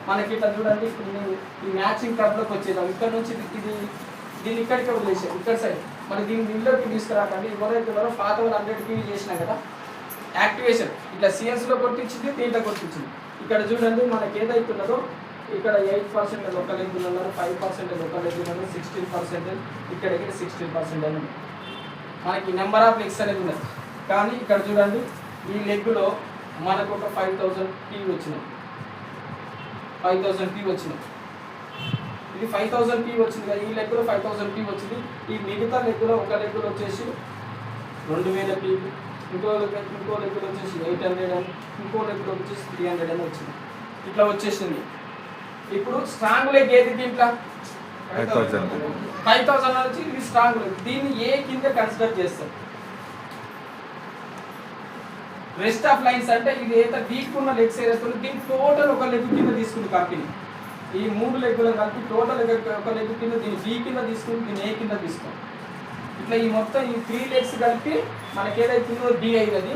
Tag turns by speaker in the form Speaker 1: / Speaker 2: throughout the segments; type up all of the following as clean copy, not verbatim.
Speaker 1: మనకి ఇట్లా చూడండి, ఇప్పుడు నేను ఈ మ్యాచింగ్ క్లబ్లోకి వచ్చేదాం. ఇక్కడ నుంచి ఇది దీన్ని ఇక్కడికే వదిలేసాం, ఇక్కడ సైడ్. మరి దీన్ని దీనిలోకి తీసుకురాకండి. ఎవరైతే ఉన్నారో పాత వాళ్ళు 100 PV చేసినాం కదా, యాక్టివేషన్ ఇట్లా సిఎన్స్లో కొట్టించింది, దీంట్లో కొట్టించింది. ఇక్కడ చూడండి మనకి ఏదైతే ఉన్నదో ఇక్కడ 8% లోకల్ ఎగ్గులు ఉన్నారు, 5% లోకల్ ఎగ్గులు ఉన్నారు, 16%, ఇక్కడ 16% అని ఉంది. మనకి నెంబర్ ఆఫ్ లెగ్స్ అనేది ఉన్నది. కానీ ఇక్కడ చూడండి ఈ లెగ్గులో మనకు ఒక 5000 PV వచ్చినాయి, 5000 PV వచ్చినాయి. ఇది 5000 PV వచ్చింది కదా, ఈ లెగ్గులో 5000 PV వచ్చింది. ఈ మిగతా లెగ్గులో ఒక లెగ్గులో వచ్చేసి 2000 PV, ఇంకో లెగ్గులో వచ్చేసి 800 అని, ఇంకో లెగ్గులో వచ్చేసి 300 అని వచ్చింది. ఇట్లా వచ్చేసింది. ఇప్పుడు స్ట్రాంగ్ లెగ్ ఏది దీంట్లో 5000 వచ్చి ఇది స్ట్రాంగ్ లెగ్. దీన్ని ఏ కింద కన్సిడర్ చేస్తారు? రెస్ట్ ఆఫ్ లైన్స్ అంటే ఇది ఏదైతే వీక్ ఉన్న లెగ్స్ ఏదైతే దీన్ని టోటల్ ఒక లెగ్ కింద తీసుకుంది కంపెనీ. ఈ 3 లెగ్గులను కలిపి టోటల్ ఒక లెగ్ కింద దీన్ని బి కింద తీసుకుని దీన్ని ఏ కింద తీసుకోండి. ఇట్లా ఈ మొత్తం ఈ 3 లెగ్స్ కలిపి మనకి ఏదైతే ఉందో బి అయినది.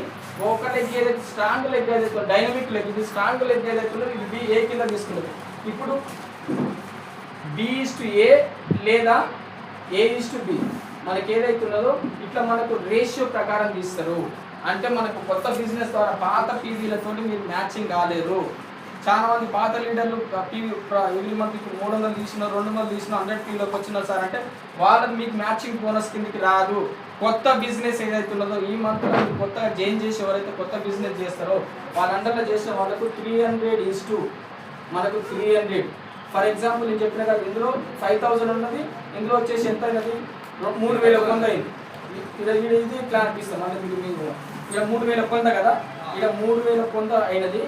Speaker 1: ఒక లెగ్ ఏదైతే స్ట్రాంగ్ లెగ్ ఏదైతే డైనమిక్ లెగ్, ఇది స్ట్రాంగ్ లెగ్ ఏదైతే ఉందో ఇది బి ఏ కింద తీసుకున్నది. ఇప్పుడు B:A లేదా A:B మనకి ఏదైతే ఉన్నదో ఇట్లా మనకు రేషియో ప్రకారం తీస్తారు. అంటే మనకు కొత్త బిజినెస్ ద్వారా పాత పీవీలతో మీరు మ్యాచింగ్ కాలేరు. చాలా మంది పాత లీడర్లు పీవీ ఎవ్రీ మంత్ ఇప్పుడు 300 తీసిన 200 తీసిన 100 PVలోకి వచ్చినారు సార్ అంటే వాళ్ళకి మీకు మ్యాచింగ్ బోనస్ కిందకి రాదు. కొత్త బిజినెస్ ఏదైతే ఉన్నదో ఈ మంత్ కొత్తగా జాయిన్ చేసి ఎవరైతే కొత్త బిజినెస్ చేస్తారో వాళ్ళ అండర్లో చేసిన వాళ్ళకు 300:2 మనకు 300. ఫర్ ఎగ్జాంపుల్ నేను చెప్పిన కదా, ఇందులో 5000 ఉన్నది, ఇందులో వచ్చేసి ఎంత అయినది 3100 అయింది. ఇది ఇట్లా అనిపిస్తాం అంటే మీకు ఇక్కడ 3100 కదా, ఇక్కడ 3100 అయినది,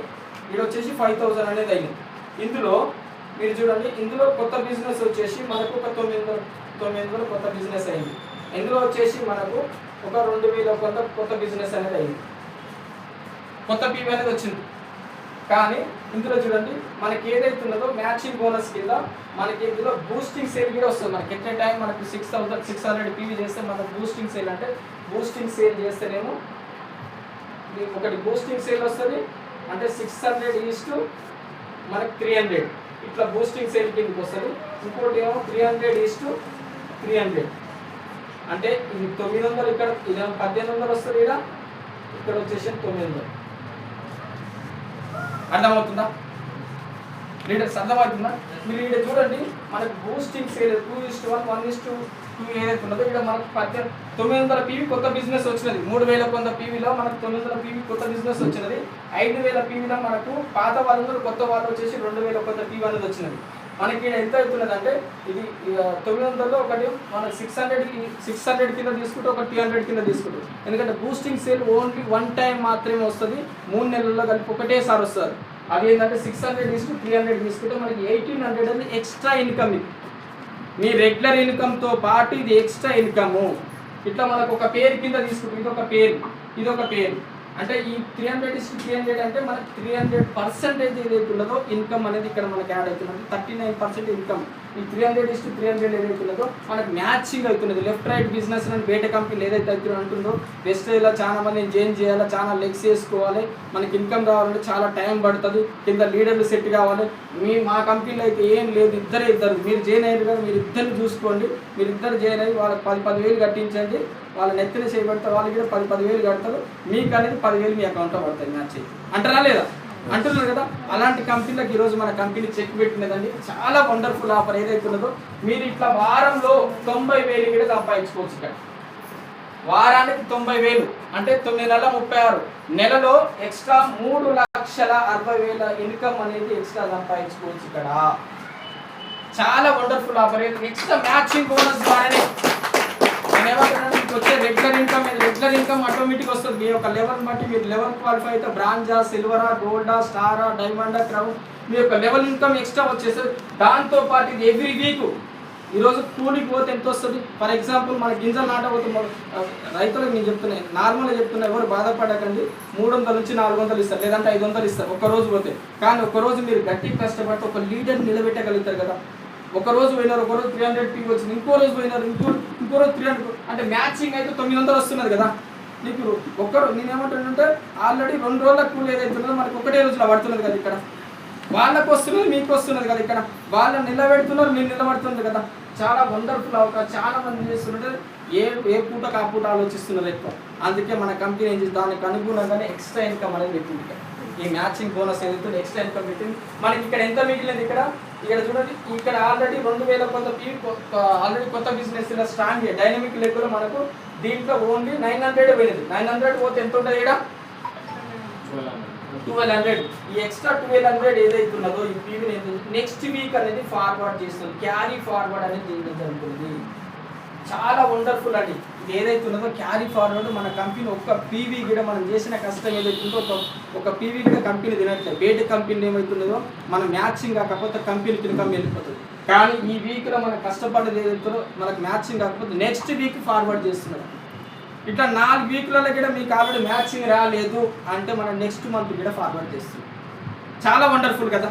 Speaker 1: ఇక్కడ వచ్చేసి 5000 అనేది అయింది. ఇందులో మీరు చూడండి, ఇందులో కొత్త బిజినెస్ వచ్చేసి మనకు ఒక 900 కొత్త బిజినెస్ అయింది. ఇందులో వచ్చేసి మనకు ఒక 2100 కొత్త బిజినెస్ అనేది అయింది, కొత్త పీవీ అనేది వచ్చింది. కానీ ఇందులో చూడండి మనకి ఏదైతే ఉన్నదో మ్యాచింగ్ బోనస్ కింద మనకి ఇందులో బూస్టింగ్ సేల్ కూడా వస్తుంది. మనకి ఎట్ ఏ టైం మనకి 6600 PV చేస్తే మనకు బూస్టింగ్ సేల్ అంటే బూస్టింగ్ సేల్ చేస్తేనేమో ఒకటి బూస్టింగ్ సేల్ వస్తుంది అంటే 600 మనకి 300 ఇట్లా బూస్టింగ్ సేల్ కిందకి వస్తుంది. ఇంకోటి ఏమో 300 అంటే ఇది 900, ఇక్కడ ఇది 1800 వస్తుంది, ఇక్కడ వచ్చేసి 900. అర్థమవుతుందా లీడర్స్? అర్థమవుతుందా? మీరు ఇక్కడ చూడండి మనకు బూస్టింగ్ సేల్ 2:1, 1:2 ఏదైతే ఉన్నదో ఇక్కడ మనకు 900 PV కొత్త బిజినెస్ వచ్చినది. 3100 PVలో మనకు 900 PV కొత్త బిజినెస్ వచ్చినది. 5000 PVలో మనకు పాత వాళ్ళు కొత్త వాళ్ళు వచ్చేసి 2000 కొత్త PV అనేది వచ్చినది. మనకి ఇక్కడ ఎంత అవుతున్నది అంటే ఇది 900లో ఒకటి మనకు 600 కింద తీసుకుంటే ఒక 300 కింద తీసుకుంటాం. ఎందుకంటే బూస్టింగ్ సేల్ ఓన్లీ 1 టైం మాత్రమే వస్తుంది, 3 నెలల్లో కలిపి ఒకటేసారి వస్తుంది. అది ఏంటంటే 600:300 తీసుకుంటే మనకి 1800 అనేది ఎక్స్ట్రా ఇన్కమ్. ఇది మీ రెగ్యులర్ ఇన్కమ్తో పాటు ఇది ఎక్స్ట్రా ఇన్కము. ఇట్లా మనకు ఒక పేరు కింద తీసుకుంటాం, ఇదొక పేరు అంటే ఈ 300:300 అంటే మనకి 300% ఏదైతే ఉన్నదో ఇన్కమ్ అనేది ఇక్కడ మనకి యాడ్ అవుతుంది. 39% ఇన్కమ్ ఈ 300:300 ఏదైతే ఉన్నదో మనకి మ్యాచింగ్ అవుతున్నది. లెఫ్ట్ రైట్ బిజినెస్ అని బయట కంపెనీలు ఏదైతే అవుతుందో అంటుందో వెస్టేజ్లో చాలా మంది జాయిన్ చేయాలి, చాలా లెగ్స్ వేసుకోవాలి, మనకి ఇన్కమ్ రావాలంటే చాలా టైం పడుతుంది, కింద లీడర్లు సెట్ కావాలి. మా కంపెనీలో అయితే ఏం లేదు, ఇద్దరు మీరు జాయిన్ అయ్యారు కదా, మీరు ఇద్దరిని చూసుకోండి, మీరు ఇద్దరు జాయిన్ అయ్యి వాళ్ళకి 10,000 కట్టించండి, వాళ్ళ నెత్తిన చేయబడతారు, వాళ్ళకి కూడా 10,000 కడతారు, మీకు అనేది 10,000 మీ అకౌంట్లో పడతాయి మ్యాచ్ అంటారా లేదా? అంటున్నారు కదా. అలాంటి కంపెనీలకు ఈరోజు మన కంపెనీ చెక్ పెట్టినదండి. చాలా వండర్ఫుల్ ఆఫర్ ఏదైతే ఉన్నదో మీరు ఇట్లా వారంలో 90,000 కూడా సంపాదించుకోవచ్చు. ఇక్కడ వారానికి 90,000 అంటే 9 నెలల 36 నెలలో ఎక్స్ట్రా 3,60,40,000 ఇన్కమ్ అనేది ఎక్స్ట్రా సంపాదించుకోవచ్చు. ఇక్కడ చాలా wonderful offer. Extra matching bonus ద్వారానే మీకు వచ్చే రెగ్యులర్ ఇన్కమ్ ఆటోమేటిక్ వస్తుంది. మీ యొక్క లెవెల్ బట్టి మీరు లెవెల్ క్వాలిఫై అయితే బ్రాంజా, సిల్వరా, గోల్డా, స్టారా, డైమండా, క్రౌన్ మీ యొక్క లెవెల్ ఇన్కమ్ ఎక్స్ట్రా వచ్చేస్తుంది. దాంతోపాటు ఇది ఎవ్రీ వీక్ ఈరోజు కూలికి పోతే ఎంత వస్తుంది? ఫర్ ఎగ్జాంపుల్ మన గింజలు నాటబోతే రైతులకు నేను చెప్తున్నాను, నార్మల్గా చెప్తున్నా, ఎవరు బాధపడకండి. 300 నుంచి 400 ఇస్తారు, లేదంటే 500 ఇస్తారు ఒక్కరోజు పోతే. కానీ ఒక్కరోజు మీరు గట్టిగా కష్టపడితే ఒక లీడర్ని నిలబెట్టగలుగుతారు కదా. ఒక రోజు పోయినారు, ఒక రోజు 300 PV వచ్చింది, ఇంకో రోజు పోయినారు, ఇంకో రోజు 300 అంటే మ్యాచింగ్ అయితే 900 వస్తున్నది కదా నీకు. నేనేమంటానంటే ఆల్రెడీ 2 రోజుల కూలి ఏదైతే ఉన్నదో మనకి ఒకటే రోజులో పడుతున్నది కదా. ఇక్కడ వాళ్ళకు వస్తున్నది మీకు వస్తున్నది కదా, ఇక్కడ వాళ్ళని నిలబెడుతున్నారు, మీరు నిలబడుతుంది కదా. చాలా వండర్ఫుల్ అవకాశం. చాలా మంది చేస్తుంటే ఏ పూటకు ఆ పూట ఆలోచిస్తున్నారు ఎక్కువ. అందుకే మన కంపెనీ ఏం చేసి దానికి అనుగుణంగానే ఎక్స్ట్రా ఇన్కమ్ అనేది పెట్టింది. ఈ మ్యాచింగ్ బోనస్ ఏదైతే ఎక్స్ట్రా ఇన్కమ్ పెట్టింది. మనకి ఇక్కడ ఎంత మిగిలింది, ఇక్కడ చూడండి, ఇక్కడ ఆల్రెడీ 2000 కొంత ఆల్రెడీ కొత్త బిజినెస్ ఇలా స్టార్ట్ చేయాలి. డైనమిక్ లెక్కలో మనకు దీంట్లో ఓన్లీ 900 పోయింది. 900 పోతే ఎంత ఉంటుంది ఇక్కడ 1200. ఈ ఎక్స్ట్రా 1200 ఏదైతే ఉన్నదో ఈ పీవీ నెక్స్ట్ వీక్ అనేది ఫార్వర్డ్ చేస్తుంది. క్యారీ ఫార్వర్డ్ అనేది దీని జరుగుతుంది. చాలా వండర్ఫుల్ అండి. ఇది ఏదైతే ఉన్నదో క్యారీ ఫార్వర్డ్ మన కంపెనీ ఒక్క పీవీ కూడా మనం చేసిన కష్టం ఏదైతుందో ఒక పీవీ కూడా కంపెనీ తినట్లేదు. బయట కంపెనీ ఏమవుతుందో మనం మ్యాచింగ్ కాకపోతే కంపెనీకి ఇన్కమ్ వెళ్ళిపోతుంది. కానీ ఈ వీక్లో మనం కష్టపడేది ఏదైతుందో మనకు మ్యాచింగ్ కాకపోతే నెక్స్ట్ వీక్ ఫార్వర్డ్ చేస్తున్నారు. ఇట్లా 4 వీక్లలో కూడా మీకు ఆల్రెడీ మ్యాచింగ్ రాలేదు అంటే మనం నెక్స్ట్ మంత్ కూడా ఫార్వర్డ్ చేస్తున్నాం. చాలా వండర్ఫుల్ కదా.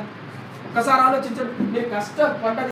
Speaker 1: ఒక్కసారి ఆలోచించండి, మీరు కష్టపడ్డ